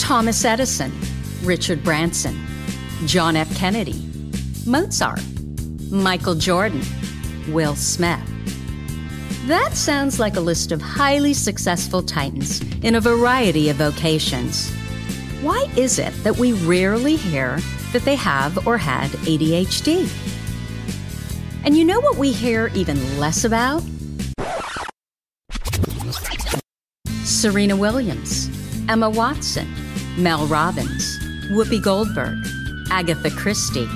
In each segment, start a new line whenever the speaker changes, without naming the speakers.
Thomas Edison, Richard Branson, John F. Kennedy, Mozart, Michael Jordan, Will Smith. That sounds like a list of highly successful titans in a variety of vocations. Why is it that we rarely hear that they have or had ADHD? And you know what we hear even less about? Serena Williams, Emma Watson, Mel Robbins, Whoopi Goldberg, Agatha Christie,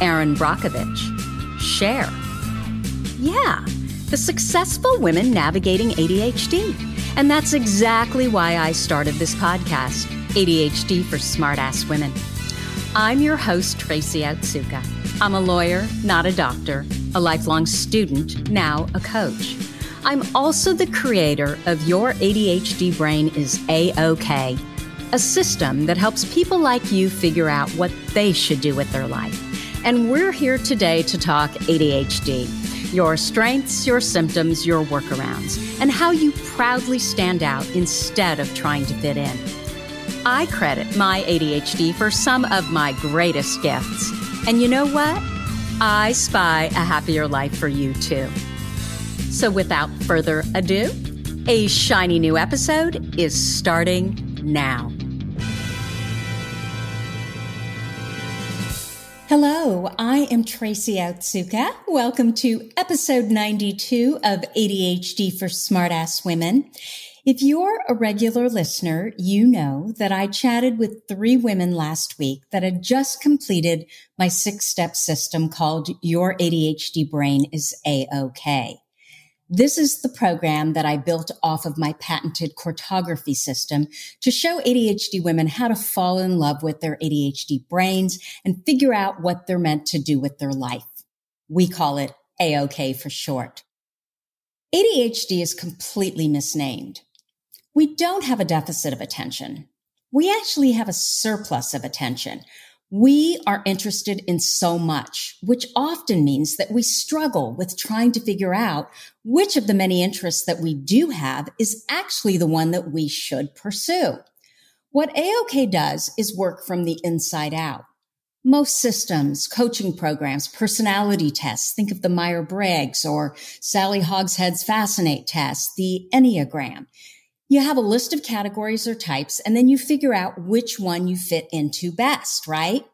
Erin Brockovich, Cher. Yeah, the successful women navigating ADHD. And that's exactly why I started this podcast, ADHD for Smartass Women. I'm your host, Tracy Otsuka. I'm a lawyer, not a doctor, a lifelong student, now a coach. I'm also the creator of Your ADHD Brain is A-OK, a system that helps people like you figure out what they should do with their life. And we're here today to talk ADHD, your strengths, your symptoms, your workarounds, and how you proudly stand out instead of trying to fit in. I credit my ADHD for some of my greatest gifts. And you know what? I spy a happier life for you too. So without further ado, a shiny new episode is starting now. Hello, I am Tracy Otsuka. Welcome to episode 92 of ADHD for Smartass Women. If you're a regular listener, you know that I chatted with 3 women last week that had just completed my 6-step system called Your ADHD Brain is A-OK. This is the program that I built off of my patented cartography system to show ADHD women how to fall in love with their ADHD brains and figure out what they're meant to do with their life. We call it A-OK for short. ADHD is completely misnamed. We don't have a deficit of attention. We actually have a surplus of attention. We are interested in so much, which often means that we struggle with trying to figure out which of the many interests that we do have is actually the one that we should pursue. What A-OK does is work from the inside out. Most systems, coaching programs, personality tests, think of the Myers-Briggs or Sally Hogshead's Fascinate test, the Enneagram. You have a list of categories or types, and then you figure out which one you fit into best, right?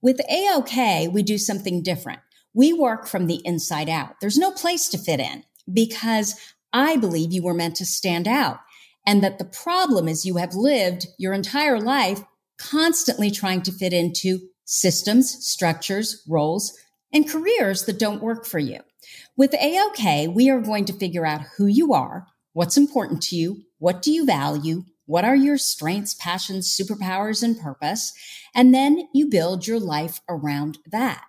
With A-OK, we do something different. We work from the inside out. There's no place to fit in because I believe you were meant to stand out, and that the problem is you have lived your entire life constantly trying to fit into systems, structures, roles, and careers that don't work for you. With A-OK, we are going to figure out who you are, what's important to you, what do you value, what are your strengths, passions, superpowers, and purpose, and then you build your life around that.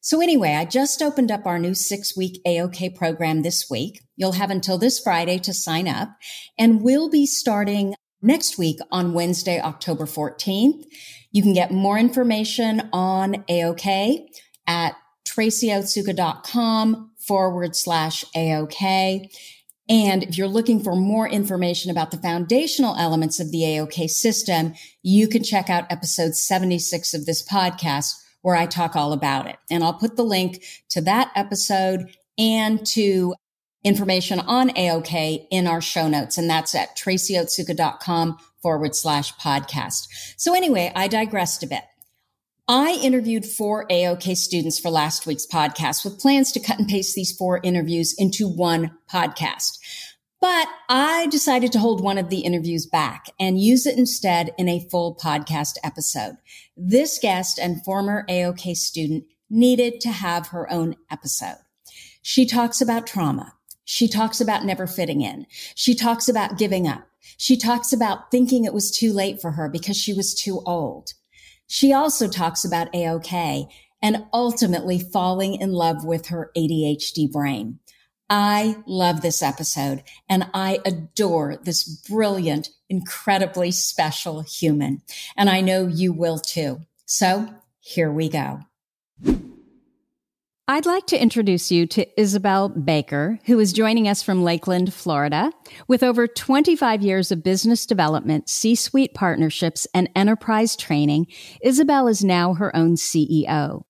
So anyway, I just opened up our new 6-week A-OK program this week. You'll have until this Friday to sign up, and we'll be starting next week on Wednesday, October 14th. You can get more information on A-OK at tracyotsuka.com/AOK. And if you're looking for more information about the foundational elements of the A-OK system, you can check out episode 76 of this podcast where I talk all about it. And I'll put the link to that episode and to information on A-OK in our show notes. And that's at tracyotsuka.com/podcast. So anyway, I digressed a bit. I interviewed 4 A-OK students for last week's podcast with plans to cut and paste these 4 interviews into one podcast. But I decided to hold one of the interviews back and use it instead in a full podcast episode. This guest and former A-OK student needed to have her own episode. She talks about trauma. She talks about never fitting in. She talks about giving up. She talks about thinking it was too late for her because she was too old. She also talks about A-OK and ultimately falling in love with her ADHD brain. I love this episode and I adore this brilliant, incredibly special human. And I know you will too. So here we go. I'd like to introduce you to Isabelle Baker, who is joining us from Lakeland, Florida. With over 25 years of business development, C-suite partnerships, and enterprise training, Isabelle is now her own CEO.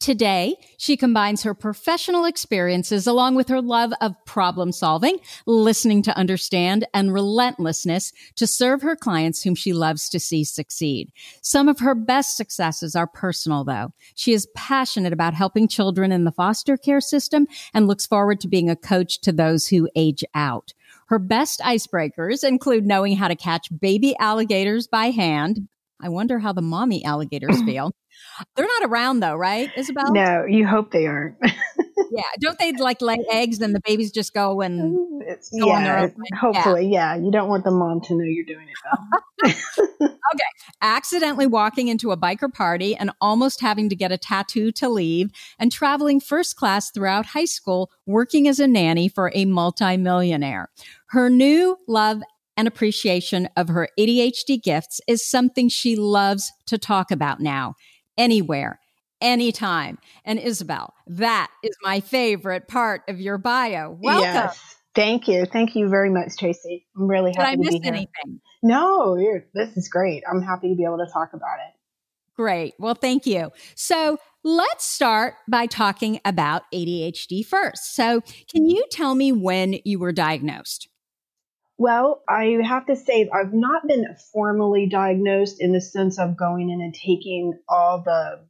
Today, she combines her professional experiences along with her love of problem solving, listening to understand, and relentlessness to serve her clients whom she loves to see succeed. Some of her best successes are personal, though. She is passionate about helping children in the foster care system and looks forward to being a coach to those who age out. Her best icebreakers include knowing how to catch baby alligators by hand. I wonder how the mommy alligators feel. They're not around though, right, Isabel?
No, you hope they aren't.
Yeah. Don't they like lay eggs and the babies just go and go on their own?
Hopefully, yeah. You don't want the mom to know you're doing it though.
Okay. Accidentally walking into a biker party and almost having to get a tattoo to leave, and traveling first class throughout high school, working as a nanny for a multimillionaire. Her new love and appreciation of her ADHD gifts is something she loves to talk about now. Anywhere, anytime. And Isabel, that is my favorite part of your bio. Welcome.
Yes. Thank you. Thank you very much, Tracy. I'm really happy to be here.
Did I miss anything?
No, this is great. I'm happy to be able to talk about it.
Great. Well, thank you. So let's start by talking about ADHD first. So can you tell me when you were diagnosed?
Well, I have to say I've not been formally diagnosed in the sense of going in and taking all the,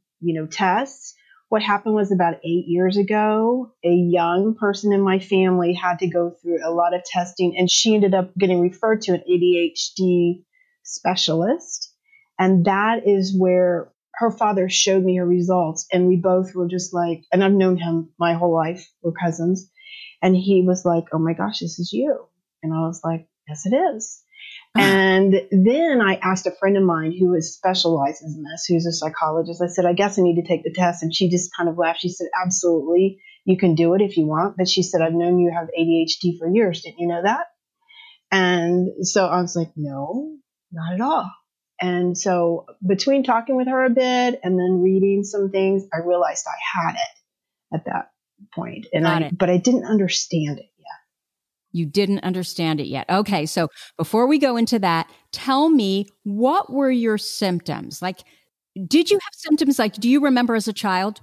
tests. What happened was about 8 years ago, a young person in my family had to go through a lot of testing, and she ended up getting referred to an ADHD specialist. And that is where her father showed me her results. And we both were just like, and I've known him my whole life, we're cousins. And he was like, oh my gosh, this is you. And I was like, yes, it is. And then I asked a friend of mine who specializes in this, who's a psychologist. I said, I guess I need to take the test. And she just kind of laughed. She said, absolutely, you can do it if you want. But she said, I've known you have ADHD for years. Didn't you know that? And so I was like, no, not at all. And so between talking with her a bit and then reading some things, I realized I had it at that point. But I didn't understand it.
You didn't understand it yet. Okay. So before we go into that, tell me, what were your symptoms? Like, did you have symptoms? Like, do you remember as a child?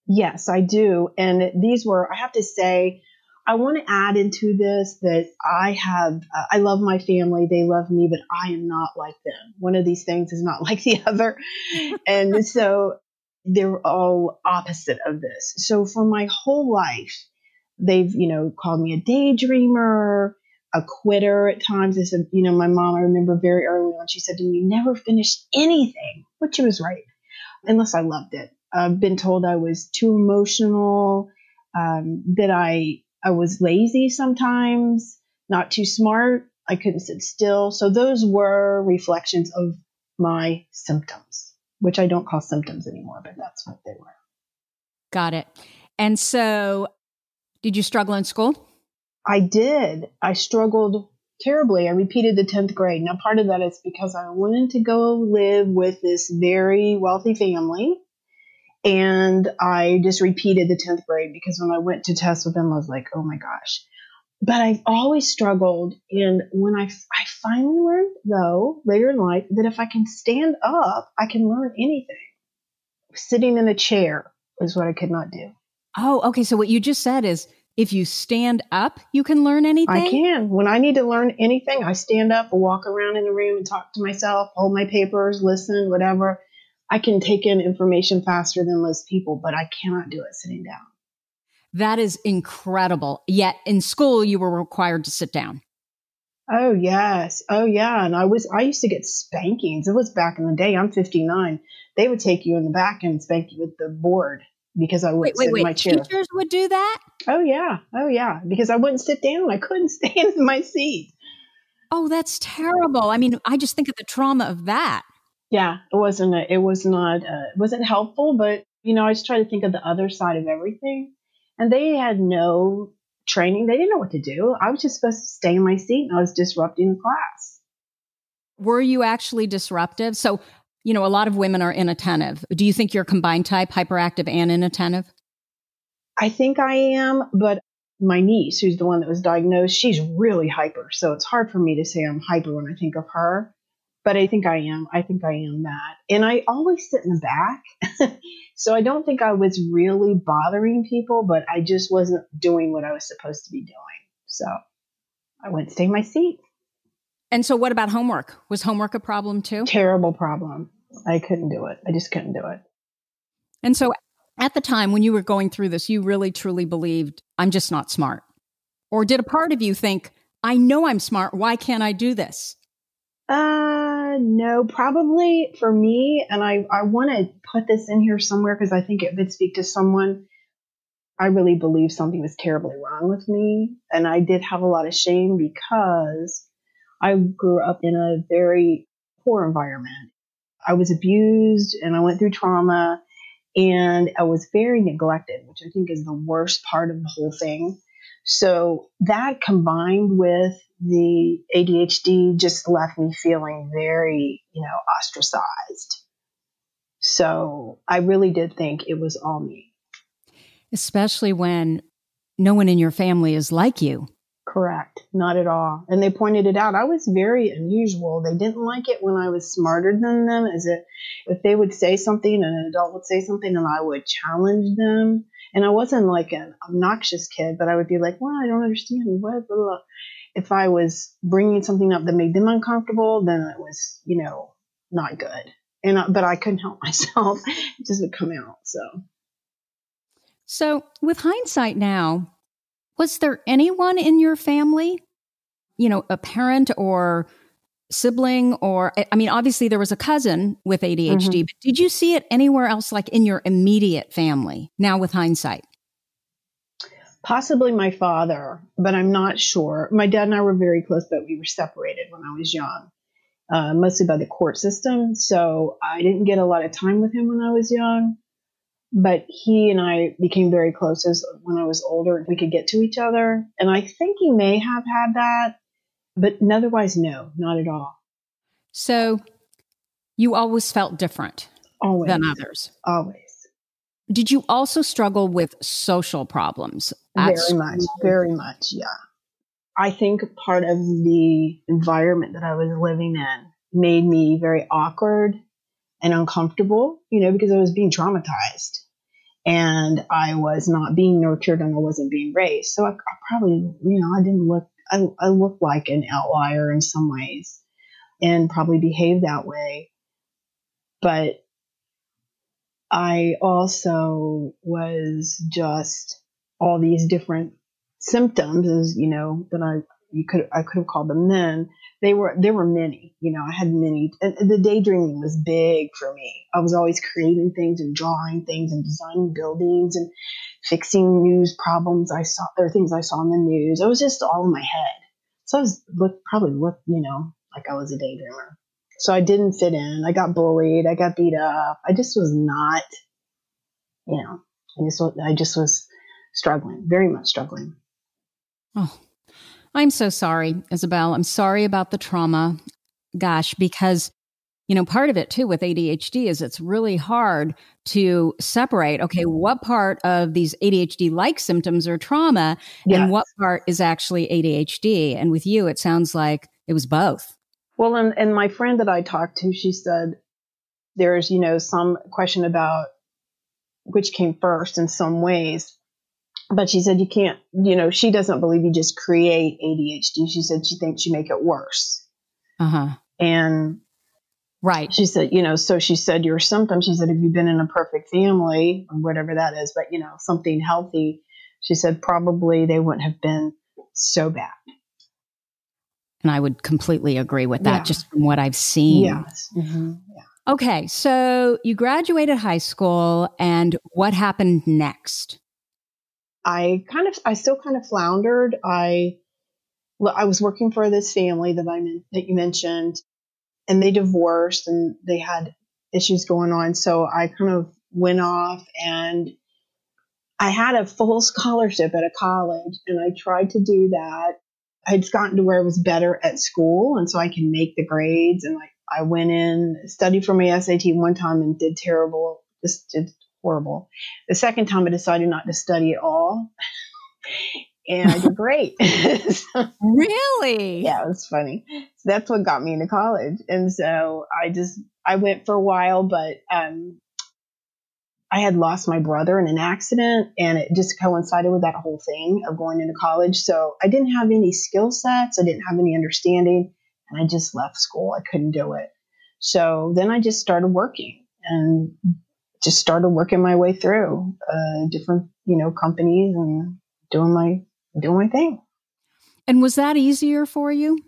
Yes, I do. And these were, I have to say, I want to add into this that I love my family. They love me, but I am not like them. One of these things is not like the other. And so they're all opposite of this. So for my whole life, they've, called me a daydreamer, a quitter at times. They said, my mom, I remember very early on, she said to me, you never finished anything, which she was right, unless I loved it. I've been told I was too emotional, that I was lazy sometimes, not too smart. I couldn't sit still. So those were reflections of my symptoms, which I don't call symptoms anymore, but that's what they were.
Got it. And so did you struggle in school?
I did. I struggled terribly. I repeated the 10th grade. Now, part of that is because I wanted to go live with this very wealthy family. And I just repeated the 10th grade because when I went to test with them, I was like, oh my gosh. But I've always struggled. And when I finally learned, though, later in life, that if I can stand up, I can learn anything. Sitting in a chair is what I could not do.
Oh, okay. So what you just said is if you stand up, you can learn anything?
I can. When I need to learn anything, I stand up, walk around in the room and talk to myself, hold my papers, listen, whatever. I can take in information faster than most people, but I cannot do it sitting down.
That is incredible. Yet in school, you were required to sit down.
Oh, yes. Oh, yeah. And I used to get spankings. It was back in the day. I'm 59. They would take you in the back and spank you with the board because I wouldn't sit in my chair.
Teachers would do that?
Oh, yeah. Oh, yeah. Because I wouldn't sit down. I couldn't stay in my seat.
Oh, that's terrible. I mean, I just think of the trauma of that.
Yeah, it wasn't helpful, but, I just try to think of the other side of everything. And they had no training. They didn't know what to do. I was just supposed to stay in my seat and I was disrupting the class.
Were you actually disruptive? So, a lot of women are inattentive. Do you think you're combined type, hyperactive and inattentive?
I think I am, but my niece, who's the one that was diagnosed, she's really hyper. So it's hard for me to say I'm hyper when I think of her. But I think I am. I think I am that. And I always sit in the back. So I don't think I was really bothering people, but I just wasn't doing what I was supposed to be doing. So I went to take my seat.
And so what about homework? Was homework a problem too?
Terrible problem. I couldn't do it. I just couldn't do it.
And so at the time when you were going through this, you really truly believed, I'm just not smart. Or did a part of you think, I know I'm smart. Why can't I do this?
No, probably for me. And I want to put this in here somewhere because I think it would speak to someone. I really believe something was terribly wrong with me. And I did have a lot of shame because I grew up in a very poor environment. I was abused and I went through trauma and I was very neglected, which I think is the worst part of the whole thing. So that combined with the ADHD just left me feeling very, ostracized. So I really did think it was all me.
Especially when no one in your family is like you.
Correct. Not at all. And they pointed it out. I was very unusual. They didn't like it when I was smarter than them, as if they would say something and an adult would say something and I would challenge them. And I wasn't like an obnoxious kid, but I would be like, well, I don't understand. What? Blah, blah. If I was bringing something up that made them uncomfortable, then it was, not good. But I couldn't help myself. It just would come out.
So with hindsight now, was there anyone in your family, a parent or sibling or, obviously there was a cousin with ADHD, but did you see it anywhere else, like in your immediate family now with hindsight?
Possibly my father, but I'm not sure. My dad and I were very close, but we were separated when I was young, mostly by the court system. So I didn't get a lot of time with him when I was young. But he and I became very close as when I was older. We could get to each other. And I think he may have had that, but otherwise, no, not at all.
So you always felt different than others?
Always.
Did you also struggle with social problems?
Very much, yeah. I think part of the environment that I was living in made me very awkward and uncomfortable, because I was being traumatized and I was not being nurtured and I wasn't being raised. So I probably, I looked like an outlier in some ways and probably behaved that way. But I also was just all these different symptoms, as that I could have called them then. There were many, I had many. And the daydreaming was big for me. I was always creating things and drawing things and designing buildings and fixing news problems I saw, or things I saw in the news. It was just all in my head. So I was probably looked, like I was a daydreamer. So I didn't fit in. I got bullied. I got beat up. I just was not, I just was struggling, very much struggling.
Oh, I'm so sorry, Isabel. I'm sorry about the trauma. Gosh, because, part of it too with ADHD is it's really hard to separate, okay, what part of these ADHD-like symptoms are trauma and what part is actually ADHD. And with you, it sounds like it was both.
Well, and my friend that I talked to, she said there's, some question about which came first in some ways. But she said you can't, she doesn't believe you just create ADHD. She said she thinks you make it worse. And
right.
She said, so she said your symptoms, she said, if you've been in a perfect family or whatever that is, but, something healthy, she said probably they wouldn't have been so bad.
And I would completely agree with that just from what I've seen.
Yes. Mm-hmm. Yeah.
Okay. So you graduated high school and what happened next?
I still kind of floundered. I was working for this family that you mentioned, and they divorced and they had issues going on. So I kind of went off and I had a full scholarship at a college and I tried to do that. I had gotten to where I was better at school and so I can make the grades. And I went in, studied for my SAT one time and did terrible, just did horrible. The second time I decided not to study at all, and I did great.
Really?
Yeah, it was funny. So that's what got me into college. And so I went for a while, but I had lost my brother in an accident, and it just coincided with that whole thing of going into college. So I didn't have any skill sets. I didn't have any understanding, and I just left school. I couldn't do it. So then I just started working and just started working my way through different, companies and doing my thing.
And was that easier for you?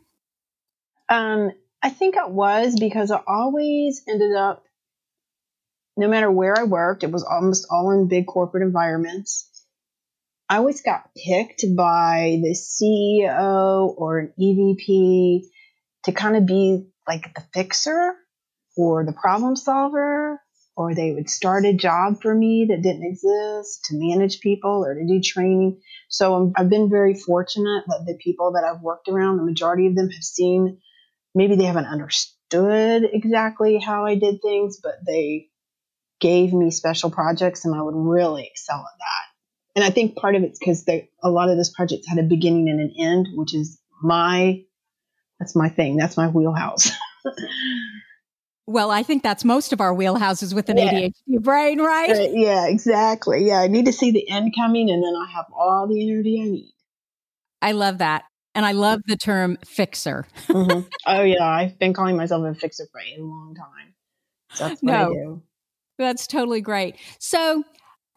I think it was, because I always ended up, no matter where I worked, it was almost all in big corporate environments. I always got picked by the CEO or an EVP to kind of be like the fixer or the problem solver, or they would start a job for me that didn't exist to manage people or to do training. So I've been very fortunate that the people that I've worked around, the majority of them have seen, maybe they haven't understood exactly how I did things, but they gave me special projects and I would really excel at that. And I think part of it's because a lot of those projects had a beginning and an end, which is that's my thing. That's my wheelhouse.
Well, I think that's most of our wheelhouses with an ADHD brain, right?
Yeah, exactly. Yeah, I need to see the end coming, and then I have all the energy I need.
I love that. And I love the term fixer.
Mm-hmm. Oh, yeah. I've been calling myself a fixer for a long time. So that's what I do.
That's totally great. So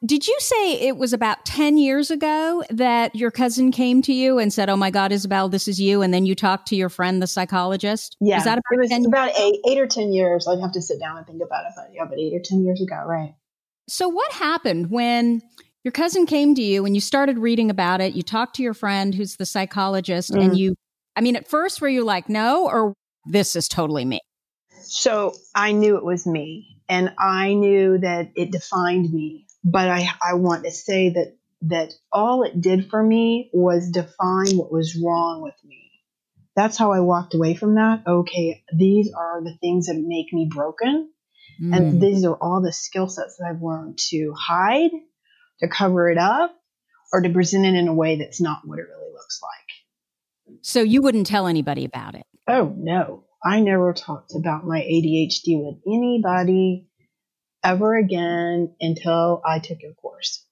did you say it was about 10 years ago that your cousin came to you and said, oh my God, Isabel, this is you? And then you talked to your friend, the psychologist?
Yeah,
it
was about 8 or 10 years. I'd have to sit down and think about it. But 8 or 10 years ago, right.
So what happened when your cousin came to you and you started reading about it? You talked to your friend who's the psychologist and at first were you like, no, or this is totally me?
So I knew it was me. And I knew that it defined me, but I want to say that all it did for me was define what was wrong with me. That's how I walked away from that. Okay, these are the things that make me broken. And these are all the skill sets that I've learned to hide, to cover it up, or to present it in a way that's not what it really looks like.
So you wouldn't tell anybody about it?
Oh, no. I never talked about my ADHD with anybody ever again until I took a course.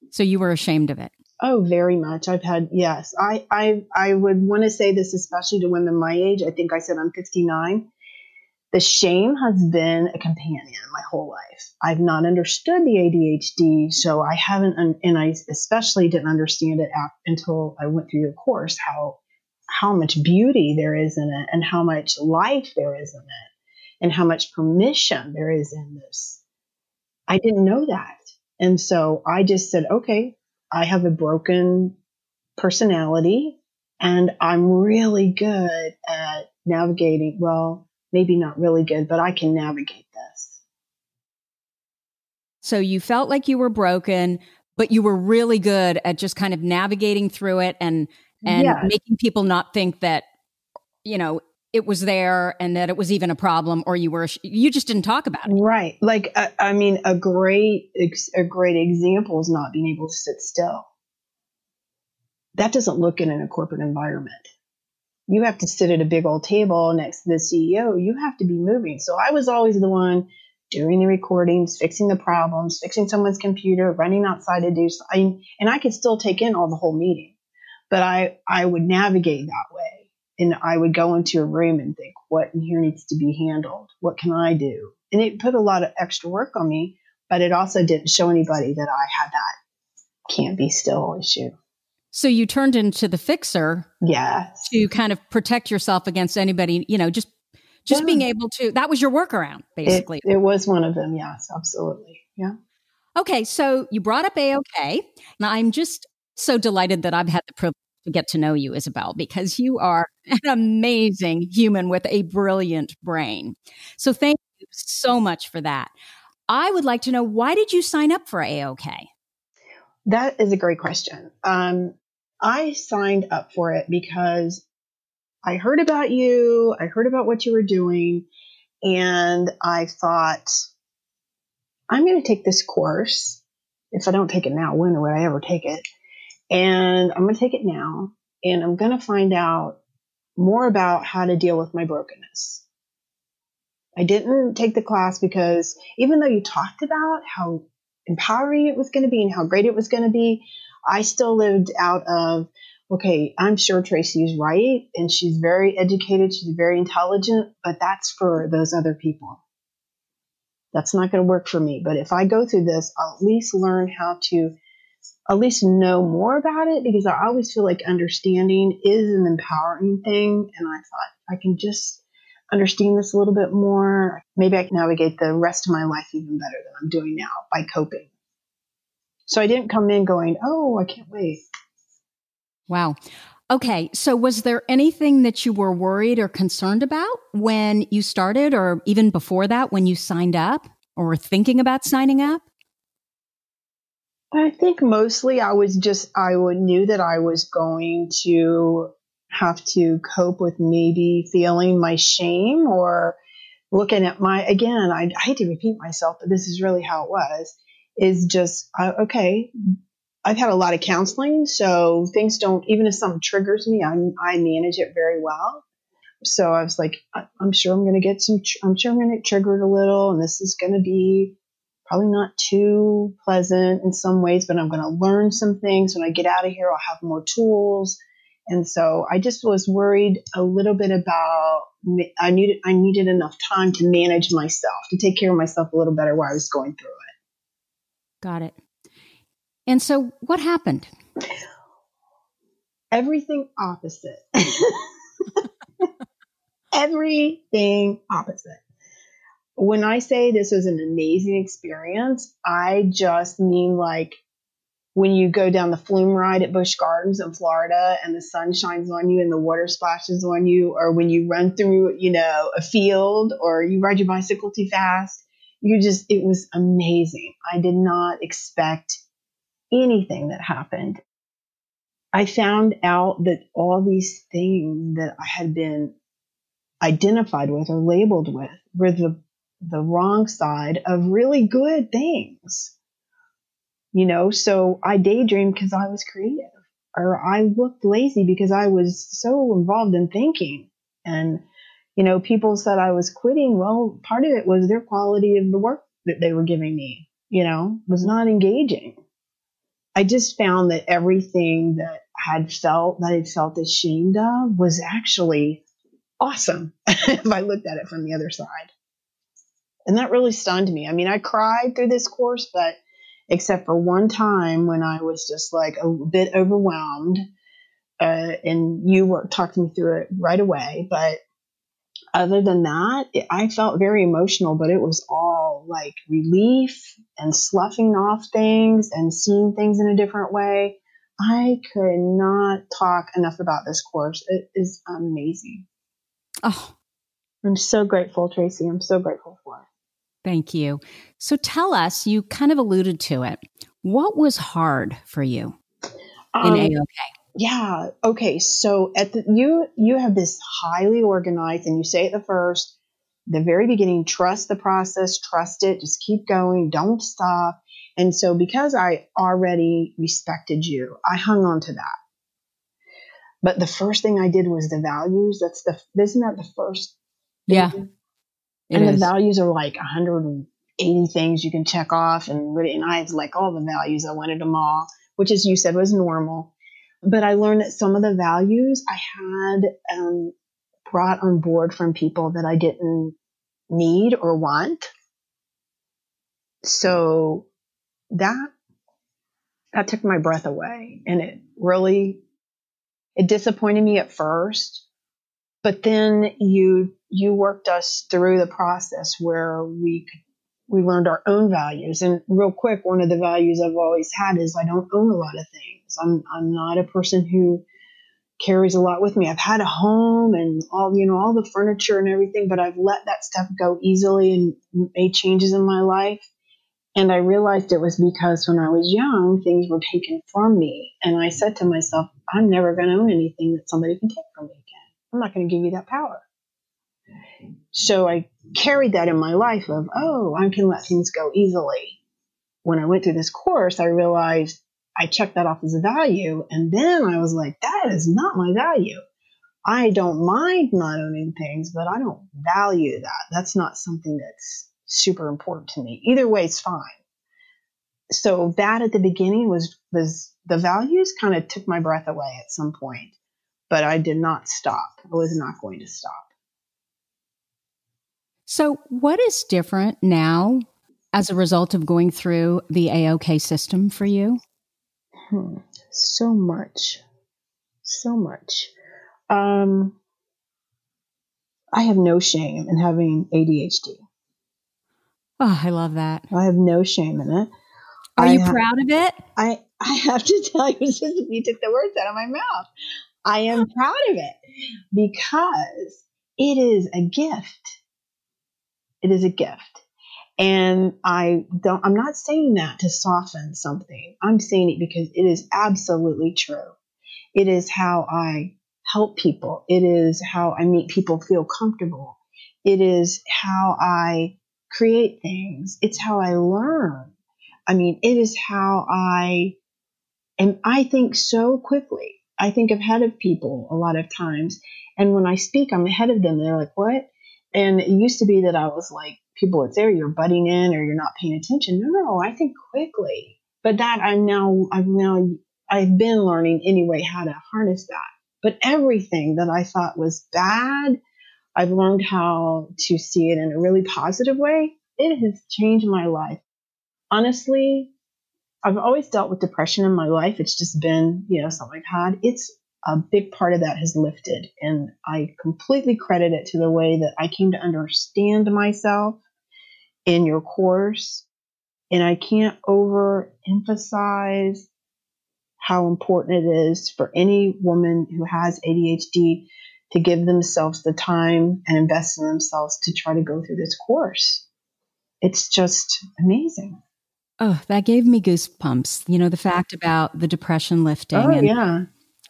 So you were ashamed of it?
Oh, very much. Yes. I would want to say this, especially to women my age. I think I said I'm 59. The shame has been a companion my whole life. I've not understood the ADHD, so I haven't, and I especially didn't understand it until I went through your course, how much beauty there is in it and how much life there is in it and how much permission there is in this. I didn't know that. And so I just said, okay, I have a broken personality and I'm really good at navigating. Well, maybe not really good, but I can navigate this.
So you felt like you were broken, but you were really good at just kind of navigating through it and making people not think that, it was there and that it was even a problem, or you just didn't talk about it.
Right. Like, a great example is not being able to sit still. That doesn't look good in a corporate environment. You have to sit at a big old table next to the CEO. You have to be moving. So I was always the one doing the recordings, fixing the problems, fixing someone's computer, running outside to do something. And I could still take in all the whole meeting, but I would navigate that way. And I would go into a room and think, what in here needs to be handled? What can I do? And it put a lot of extra work on me, but it also didn't show anybody that I had that can't be still issue.
So you turned into the fixer.
Yes.
To kind of protect yourself against anybody, just being able to, that was your workaround, basically.
It was one of them. Yes, absolutely. Yeah.
Okay. So you brought up AOK. Now I'm just so delighted that I've had the privilege to get to know you, Isabel, because you are an amazing human with a brilliant brain. So thank you so much for that. I would like to know, why did you sign up for AOK?
That is a great question. I signed up for it because I heard about you. I heard about what you were doing. And I thought, I'm going to take this course. If I don't take it now, when would I ever take it? And I'm going to take it now, and I'm going to find out more about how to deal with my brokenness. I didn't take the class because even though you talked about how empowering it was going to be and how great it was going to be, I still lived out of, okay, I'm sure Tracy is right, and she's very educated, she's very intelligent, but that's for those other people. That's not going to work for me. But if I go through this, I'll at least learn how to at least know more about it, because I always feel like understanding is an empowering thing. And I thought, I can just understand this a little bit more. Maybe I can navigate the rest of my life even better than I'm doing now by coping. So I didn't come in going, oh, I can't wait.
Wow. Okay. So was there anything that you were worried or concerned about when you started, or even before that when you signed up or were thinking about signing up?
I think mostly I knew that I was going to have to cope with maybe feeling my shame or looking at again, I hate to repeat myself, but this is really how it was, is just, okay, I've had a lot of counseling, so things don't, even if something triggers me, I manage it very well. So I was like, I'm sure I'm going to get triggered a little, and this is going to be probably not too pleasant in some ways, but I'm going to learn some things. When I get out of here, I'll have more tools. And so I just was worried a little bit about, I needed enough time to manage myself, to take care of myself a little better while I was going through it.
Got it. And so what happened?
Everything opposite. Everything opposite. When I say this was an amazing experience, I just mean like when you go down the flume ride at Busch Gardens in Florida and the sun shines on you and the water splashes on you, or when you run through, a field, or you ride your bicycle too fast, it was amazing. I did not expect anything that happened. I found out that all these things that I had been identified with or labeled with were the wrong side of really good things. So I daydreamed because I was creative, or I looked lazy because I was so involved in thinking. And, people said I was quitting. Well, part of it was their quality of the work that they were giving me, was not engaging. I just found that everything that I felt ashamed of was actually awesome if I looked at it from the other side. And that really stunned me. I mean, I cried through this course, but except for one time when I was just like a bit overwhelmed, and you talked me through it right away. But other than that, I felt very emotional, but it was all like relief and sloughing off things and seeing things in a different way. I could not talk enough about this course. It is amazing.
Oh,
I'm so grateful, Tracy. I'm so grateful for it.
Thank you. So tell us, you kind of alluded to it. What was hard for you in AOK?
Yeah. Okay. So you have this highly organized, and you say at the very beginning, trust the process, trust it, just keep going, don't stop. And so because I already respected you, I hung on to that. But the first thing I did was the values. Isn't that the first thing?
Yeah.
And the values are like 180 things you can check off. And I had like all the values. I wanted them all, which, as you said, was normal. But I learned that some of the values I had brought on board from people that I didn't need or want. So that took my breath away. And it disappointed me at first. But then you worked us through the process where we learned our own values. And real quick, one of the values I've always had is I don't own a lot of things. I'm not a person who carries a lot with me. I've had a home and all the furniture and everything, but I've let that stuff go easily and made changes in my life. And I realized it was because when I was young, things were taken from me. And I said to myself, I'm never going to own anything that somebody can take from me again. I'm not going to give you that power. So I carried that in my life of, oh, I can let things go easily. When I went through this course, I realized I checked that off as a value. And then I was like, that is not my value. I don't mind not owning things, but I don't value that. That's not something that's super important to me. Either way, it's fine. So that at the beginning was the values kind of took my breath away at some point, but I did not stop. I was not going to stop.
So what is different now as a result of going through the AOK system for you?
So much. I have no shame in having ADHD.
Oh, I love that.
I have no shame in it.
Are you proud of it?
I have to tell you, you took the words out of my mouth. I am proud of it because it is a gift. It is a gift. And I'm not saying that to soften something. I'm saying it because it is absolutely true. It is how I help people. It is how I make people feel comfortable. It is how I create things. It's how I learn. I mean, it is how I think so quickly. I think ahead of people a lot of times. And when I speak, I'm ahead of them. They're like, what? And it used to be that I was like, people would say, you're butting in or you're not paying attention. No, I think quickly. But that I've been learning anyway how to harness that. But everything that I thought was bad, I've learned how to see it in a really positive way. It has changed my life. Honestly, I've always dealt with depression in my life. It's just been, something I've had. It's a big part of that has lifted. And I completely credit it to the way that I came to understand myself in your course. And I can't overemphasize how important it is for any woman who has ADHD to give themselves the time and invest in themselves to try to go through this course. It's just amazing.
Oh, that gave me goosebumps. The fact about the depression lifting.
Oh, yeah.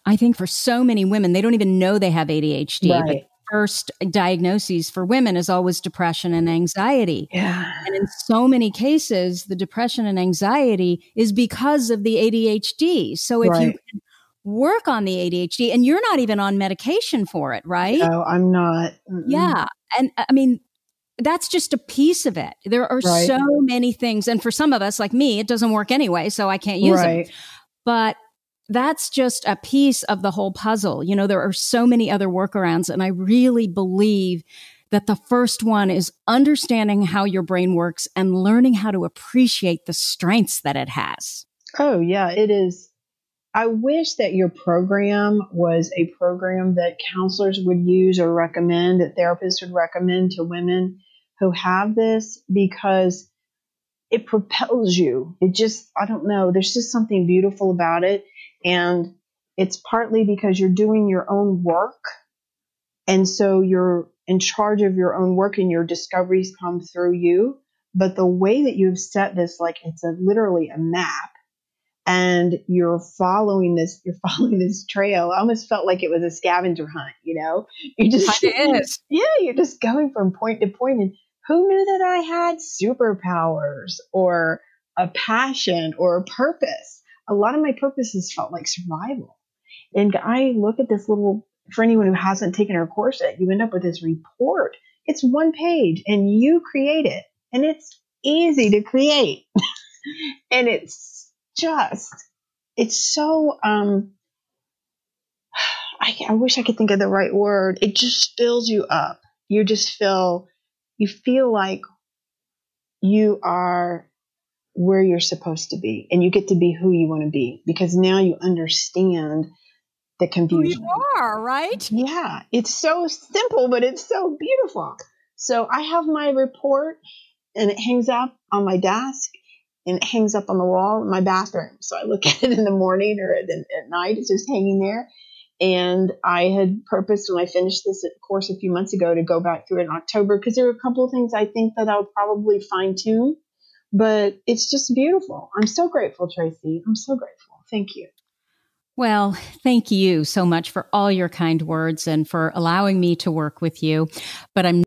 I think for so many women, they don't even know they have ADHD,
right.
but the first diagnoses for women is always depression and anxiety.
Yeah.
And in so many cases, the depression and anxiety is because of the ADHD. So if you can work on the ADHD, and you're not even on medication for it, right?
No, I'm not.
Yeah. And I mean, that's just a piece of it. There are so many things. And for some of us, like me, it doesn't work anyway, so I can't use them. But that's just a piece of the whole puzzle. There are so many other workarounds. And I really believe that the first one is understanding how your brain works and learning how to appreciate the strengths that it has.
Oh, yeah, it is. I wish that your program was a program that counselors would use or recommend, that therapists would recommend to women who have this, because it propels you. I don't know, there's just something beautiful about it. And it's partly because you're doing your own work. And so you're in charge of your own work and your discoveries come through you. But the way that you've set this, like it's literally a map, and you're following this trail. I almost felt like it was a scavenger hunt, You just, you're just going from point to point. And who knew that I had superpowers or a passion or a purpose? A lot of my purposes felt like survival. And I look at this for anyone who hasn't taken our course yet, you end up with this report. It's one page and you create it, and it's easy to create. And it's so, I wish I could think of the right word. It just fills you up. You feel like you are where you're supposed to be, and you get to be who you want to be, because now you understand the confusion.
Who you are, right?
Yeah. It's so simple, but it's so beautiful. So I have my report, and it hangs up on my desk. And it hangs up on the wall in my bathroom. So I look at it in the morning or at night. It's just hanging there. And I had purposed when I finished this course a few months ago to go back through it in October, because there are a couple of things I think that I'll probably fine tune. But it's just beautiful. I'm so grateful, Tracy. I'm so grateful. Thank you.
Well, thank you so much for all your kind words and for allowing me to work with you. But I'm